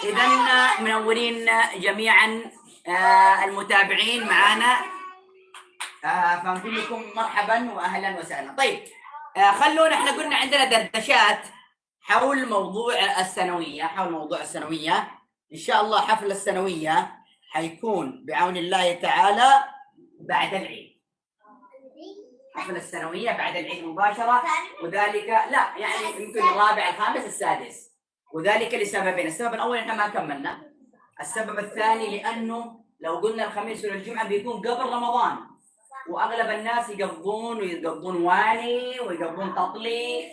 إذا منورين جميعا المتابعين معنا، فنقول لكم مرحبا وأهلا وسهلا. طيب خلونا، احنا قلنا عندنا دردشات حول موضوع الثانوية، إن شاء الله حفل الثانوية حيكون بعون الله تعالى بعد العيد. حفل الثانوية بعد العيد مباشرة، وذلك لا يعني يمكن الرابع الخامس السادس، وذلك لسببين. السبب الأول احنا ما كملنا، السبب الثاني لأنه لو قلنا الخميس والجمعة بيكون قبل رمضان، وأغلب الناس يقضون واني ويقضون تطلي،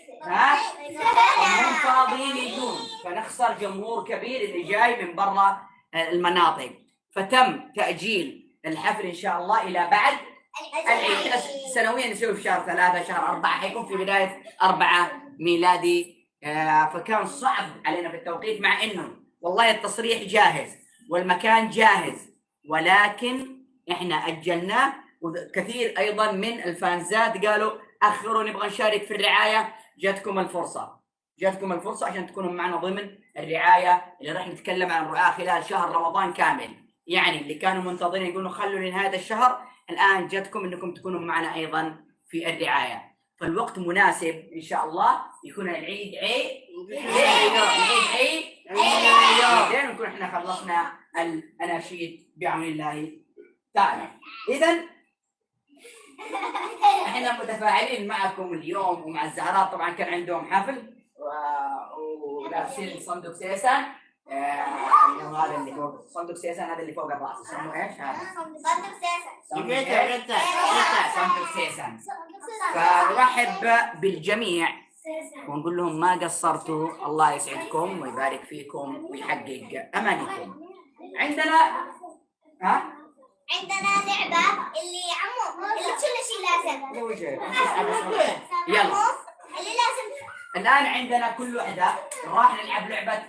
وهم فاضيين يجون، فنخسر جمهور كبير اللي جاي من برا المناطق. فتم تأجيل الحفل إن شاء الله إلى بعد العيد. سنويا نسوي في شهر 3 شهر 4، حيكون في بداية 4 ميلادي. فكان صعب علينا في التوقيت، مع إنه والله التصريح جاهز والمكان جاهز، ولكن إحنا أجلناه. وكثير أيضا من الفانزات قالوا أخروا، نبغى نشارك في الرعاية. جاتكم الفرصة عشان تكونوا معنا ضمن الرعاية اللي راح نتكلم عن الرعاية خلال شهر رمضان كامل. يعني اللي كانوا منتظرين يقولوا خلوا لنهاية الشهر، الآن جاتكم أنكم تكونوا معنا أيضا في الرعاية. فالوقت مناسب إن شاء الله، يكون العيد عيد ونكون احنا خلصنا الأناشيد بعون الله تعالى. إذن احنا متفاعلين معكم اليوم ومع الزهراء. طبعا كان عندهم حفل ولابسين صندوق سيسان، هذا اللي فوق صندوق سيسان، هذا اللي فوق الراس اسمه ايش هذا؟ صندوق سيسان. فنرحب بالجميع ونقول لهم ما قصرتوا، الله يسعدكم ويبارك فيكم ويحقق امانيكم. عندنا لعبة اللي عمو اللي كل شيء لازم. يلا اللي لازم. الآن عندنا كل وحدة راح نلعب لعبة